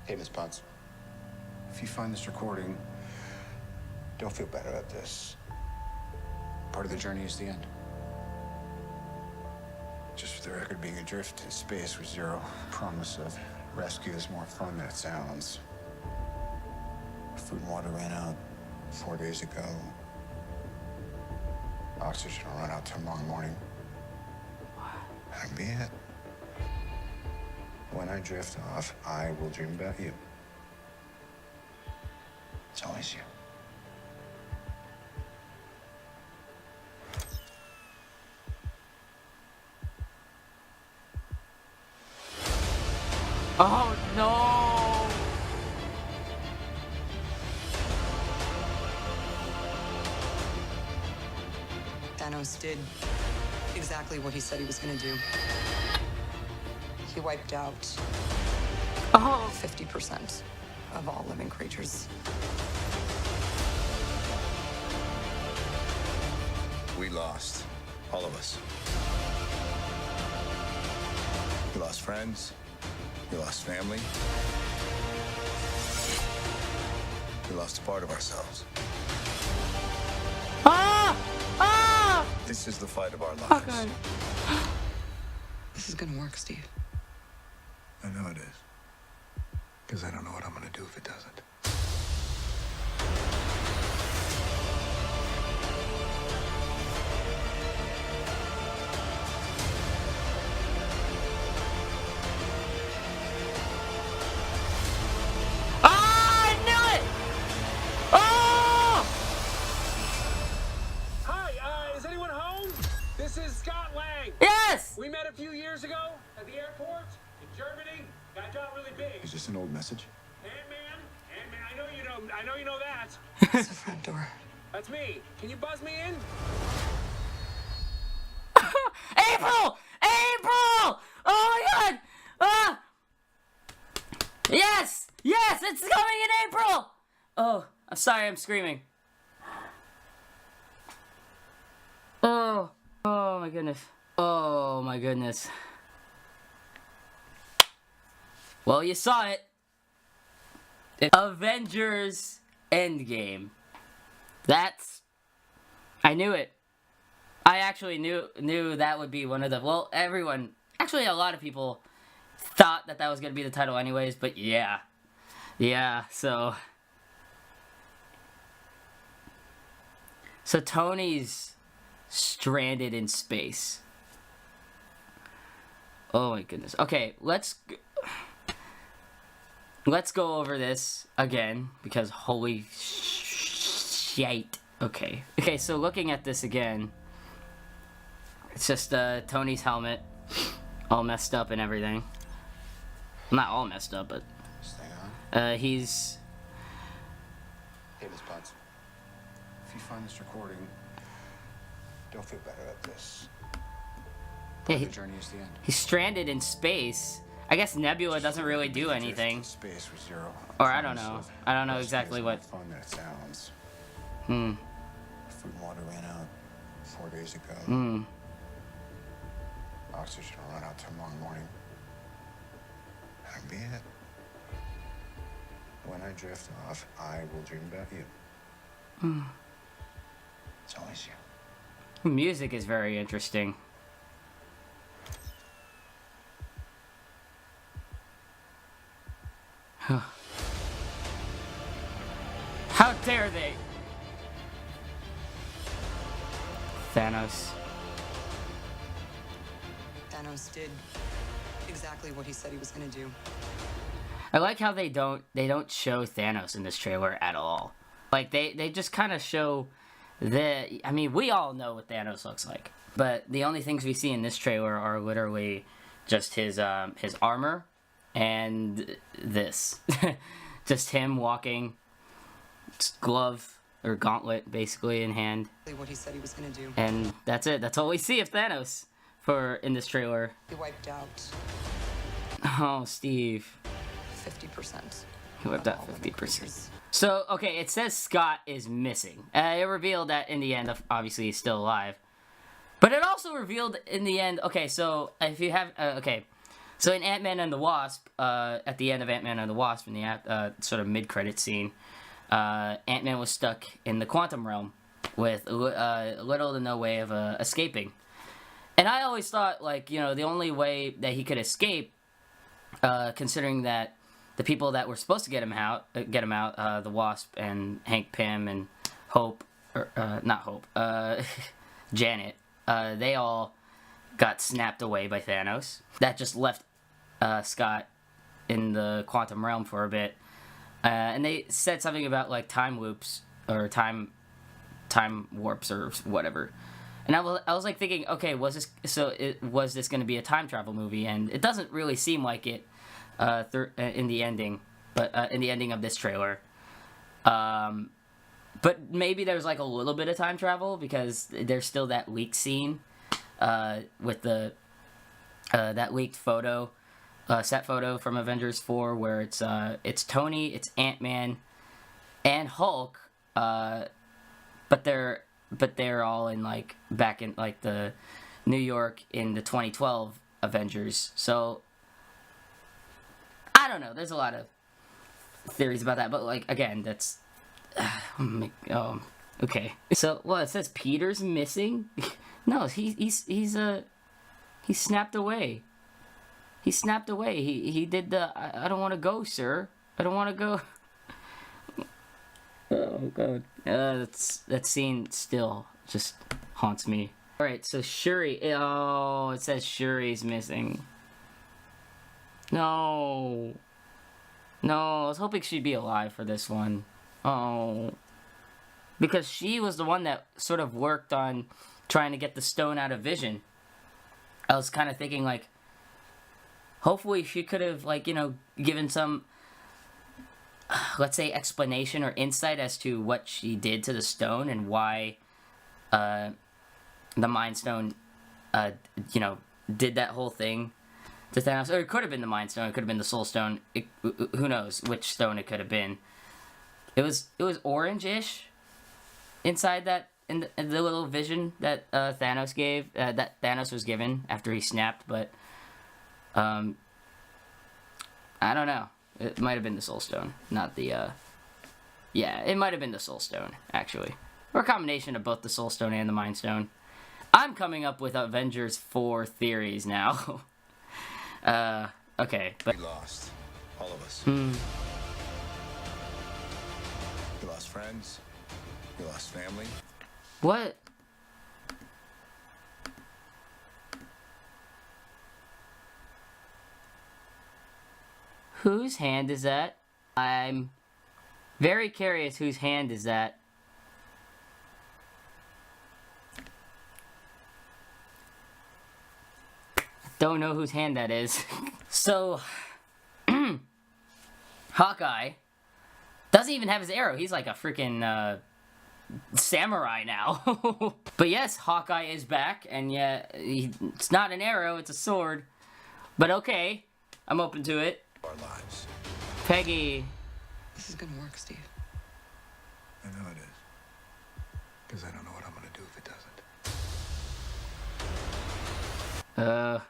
Hey, Miss Potts. If you find this recording, don't feel bad about this. Part of the journey is the end. Just for the record, being adrift in space with zero promise of rescue is more fun than it sounds. Food and water ran out 4 days ago. Oxygen will run out tomorrow morning. That'll be it. When I drift off, I will dream about you. It's always you. Oh no! Thanos did exactly what he said he was gonna do. He wiped out 50% of all living creatures. We lost. All of us. We lost friends. We lost family. We lost a part of ourselves. Ah! Ah! This is the fight of our lives. Oh god. This is gonna work, Steve. I know it is. Because I don't know what I'm gonna do if it doesn't. Ah! I knew it! Oh! Hi, is anyone home? This is Scott Lang. Yes! We met a few years ago at the airport in Germany. Got out really big. Is this an old message? Ant-Man, I know you know that. It's the front door. That's me. Can you buzz me in? April! April! Oh my god! Ah! Yes! Yes! It's coming in April! Oh, I'm sorry, I'm screaming. Oh. Oh my goodness. Oh my goodness. Well, you saw it. Avengers Endgame. That's... I knew it. I actually knew that would be one of the... Well, everyone... Actually, a lot of people thought that was going to be the title anyways, but yeah. Yeah, so... So Tony's stranded in space. Oh my goodness. Okay, let's go over this again, because holy shit. Okay. Okay, so looking at this again, it's just Tony's helmet, all messed up and everything. Not all messed up, but Stay on. he's... Hey, Miss Potts. If you find this recording, don't feel bad about this. Yeah, The journey is the end. he's stranded in space. I guess Nebula doesn't really do anything. Space with zero. Or I don't promise know. of I don't know rescue exactly is what... more fun than it sounds. Hmm. Food and water ran out 4 days ago. Hmm. Oxygen will run out tomorrow morning. That'll be it. When I drift off, I will dream about you. Hmm. It's always you. The music is very interesting. Huh. How dare they? Thanos. Thanos did exactly what he said he was gonna do. I like how they don't show Thanos in this trailer at all. Like they just kind of show I mean, we all know what Thanos looks like, but the only things we see in this trailer are literally just his armor and this. Just him walking, glove or gauntlet basically in hand. What he said he was gonna do. And that's it. That's all we see of Thanos in this trailer. He wiped out Oh, Steve. 50%. He wiped out 50%. So, okay, it says Scott is missing. It revealed that in the end, obviously, he's still alive. But it also revealed in the end... Okay, so, if you have... okay. So in Ant-Man and the Wasp, at the end of Ant-Man and the Wasp, in the sort of mid-credit scene, Ant-Man was stuck in the quantum realm with little to no way of escaping. And I always thought, like, you know, the only way that he could escape, considering that the people that were supposed to get him out, the Wasp and Hank Pym and Hope, or not Hope, Janet, they all got snapped away by Thanos. That just left Scott in the quantum realm for a bit. And they said something about, like, time loops, or time warps, or whatever. And I was like thinking, okay, was this going to be a time travel movie? And it doesn't really seem like it in the ending, but in the ending of this trailer. But maybe there's like a little bit of time travel, because there's still that leak scene with the that leaked photo, set photo from Avengers 4, where it's Tony, it's Ant-Man, and Hulk, but they're all in, like, back in, like, the New York in the 2012 Avengers. So I don't know. There's a lot of theories about that, but, like, again, that's okay. So, well, it says Peter's missing. No, he's snapped away. He snapped away. He did the I don't want to go, sir. I don't want to go. Oh god. That scene still just haunts me. Alright, so Shuri. Oh, it says Shuri's missing. No. No, I was hoping she'd be alive for this one. Oh. Because she was the one that sort of worked on trying to get the stone out of Vision. I was kind of thinking, like, hopefully she could have, like, you know, given some, let's say, explanation or insight as to what she did to the stone and why the Mind Stone, you know, did that whole thing to Thanos. Or it could have been the Mind Stone, it could have been the Soul Stone. Who knows which stone it could have been. It was orange-ish inside that, in the little vision that Thanos gave, that Thanos was given after he snapped, but I don't know. It might have been the Soul Stone, not the, yeah, it might have been the Soul Stone, actually. Or a combination of both the Soul Stone and the Mind Stone. I'm coming up with Avengers 4 theories now. Okay, but... We lost. All of us. Hmm. We lost friends. We lost family. What? Whose hand is that? I'm very curious whose hand is that. Don't know whose hand that is. So, Hawkeye doesn't even have his arrow. He's like a freaking samurai now. But yes, Hawkeye is back, and yeah, it's not an arrow, it's a sword. But okay, I'm open to it. Our lives. Peggy. This is gonna work, Steve. I know it is. Because I don't know what I'm gonna do if it doesn't.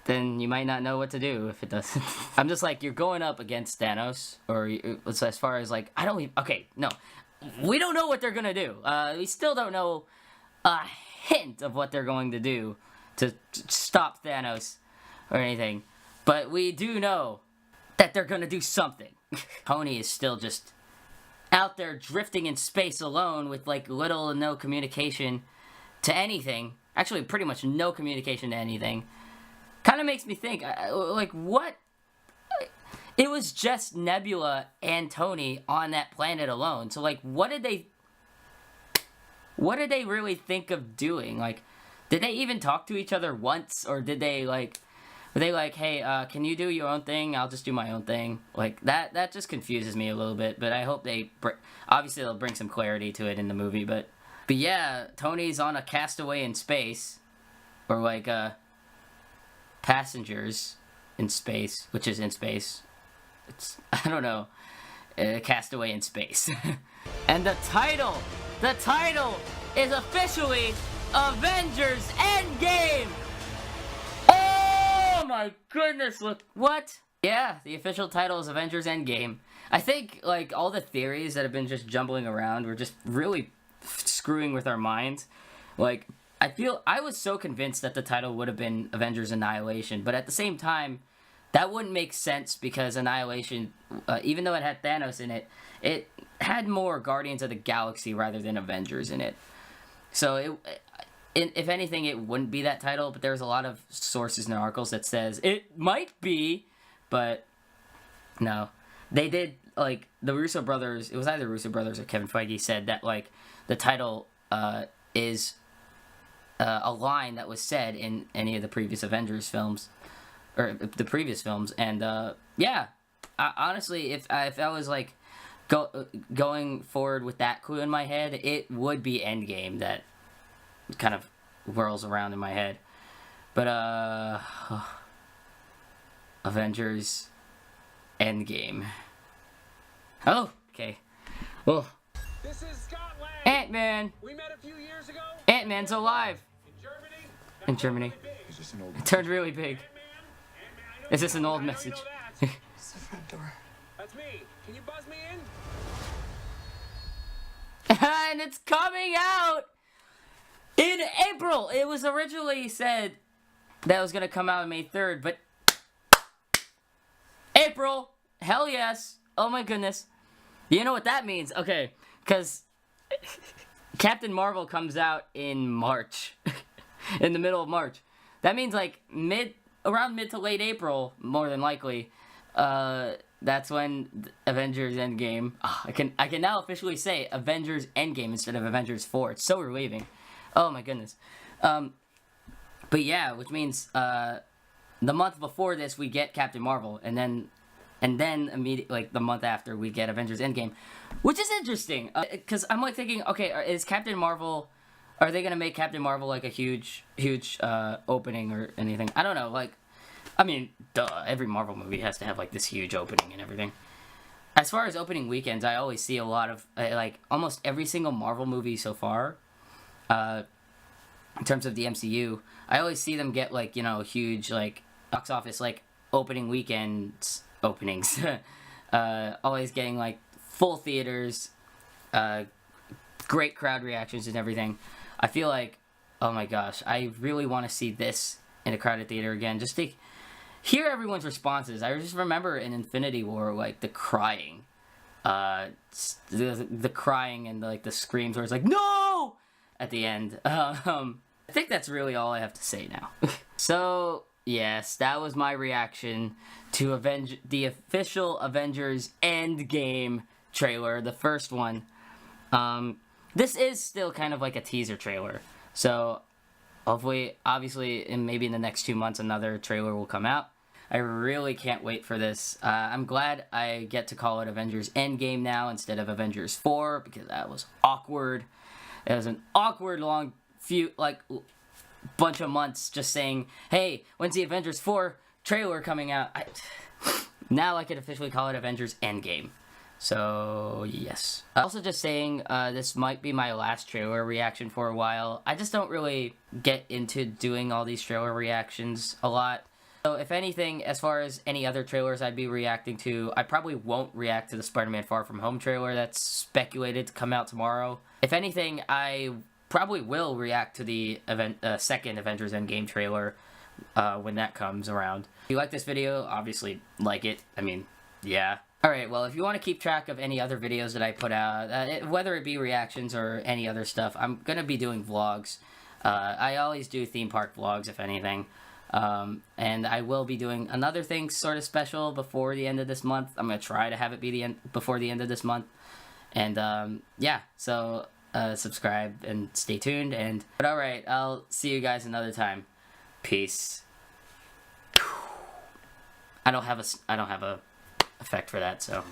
Then you might not know what to do if it doesn't. I'm just like, you're going up against Thanos, or as far as, like, I don't even, okay, no. We don't know what they're gonna do. We still don't know a hint of what they're going to do to stop Thanos or anything. But we do know that they're gonna do something. Tony is still just out there drifting in space alone with, like, little and no communication to anything. Actually, pretty much no communication to anything. Kind of makes me think, like, what? It was just Nebula and Tony on that planet alone. So, like, what did they really think of doing? Like, did they even talk to each other once? Or did they, like, were they like, hey, can you do your own thing? I'll just do my own thing. Like, that just confuses me a little bit. But I hope obviously they'll bring some clarity to it in the movie. But yeah, Tony's on a castaway in space. Or, like, passengers in space, which is in space. It's, I don't know, Castaway in Space. And the title is officially Avengers Endgame! my goodness, look, what? Yeah, the official title is Avengers Endgame. I think, like, all the theories that have been just jumbling around were just really screwing with our minds. Like, I was so convinced that the title would have been Avengers Annihilation, but at the same time, that wouldn't make sense because Annihilation, even though it had Thanos in it, it had more Guardians of the Galaxy rather than Avengers in it. So, if anything, it wouldn't be that title, but there's a lot of sources and articles that says it might be, but no. They did, like, the Russo brothers, it was either Russo brothers or Kevin Feige said that, like, the title is a line that was said in any of the previous Avengers films, or the previous films, and yeah, honestly, if I was like going forward with that clue in my head, it would be Endgame that kind of whirls around in my head. But Avengers Endgame. Oh, okay. Well, This is Scotland. Ant-Man. We met a few years ago. Ant-Man's alive. In Germany. In Germany. Is this an old It turned really big. Ant-Man, I know Is you this an know old that. I know message? you know that. It's the front door. That's me. Can you buzz me in? And it's coming out in April. It was originally said that it was going to come out on May 3rd, but April. Hell yes. Oh my goodness. You know what that means? Okay, because Captain Marvel comes out in March. In the middle of March. That means like around mid to late April, more than likely. That's when Avengers Endgame. Oh, I can now officially say Avengers Endgame instead of Avengers 4. It's so relieving. Oh my goodness. But yeah, which means the month before this we get Captain Marvel, and then immediately, like the month after, we get Avengers Endgame, which is interesting because I'm like thinking, okay, is Captain Marvel? Are they gonna make Captain Marvel like a huge opening or anything? I don't know. Like, I mean, duh. Every Marvel movie has to have like this huge opening and everything. As far as opening weekends, I always see a lot of like almost every single Marvel movie so far. In terms of the MCU, I always see them get like, you know, huge like box office like opening weekends openings. Always getting like full theaters, great crowd reactions and everything. I feel like, oh my gosh, I really want to see this in a crowded theater again, just to hear everyone's responses. I just remember in Infinity War, like the crying, the crying and like the screams where it's like no at the end. I think that's really all I have to say now. So yes, that was my reaction to the official Avengers Endgame trailer, the first one. This is still kind of like a teaser trailer, so hopefully, obviously, maybe in the next 2 months, another trailer will come out. I really can't wait for this. I'm glad I get to call it Avengers Endgame now instead of Avengers 4, because that was awkward. It was an awkward long bunch of months just saying, hey, when's the Avengers 4 trailer coming out? Now I can officially call it Avengers Endgame. So, yes. Also just saying, this might be my last trailer reaction for a while. I just don't really get into doing all these trailer reactions a lot. So, if anything, as far as any other trailers I'd be reacting to, I probably won't react to the Spider-Man Far From Home trailer that's speculated to come out tomorrow. If anything, I probably will react to the second Avengers Endgame trailer when that comes around. If you like this video, obviously like it. I mean, yeah. Alright, well, if you want to keep track of any other videos that I put out, whether it be reactions or any other stuff, I'm going to be doing vlogs. I always do theme park vlogs, if anything. And I will be doing another thing sort of special before the end of this month. I'm going to try to have it be before the end of this month. And, yeah, so subscribe and stay tuned. But alright, I'll see you guys another time. Peace. I don't have a effect for that, so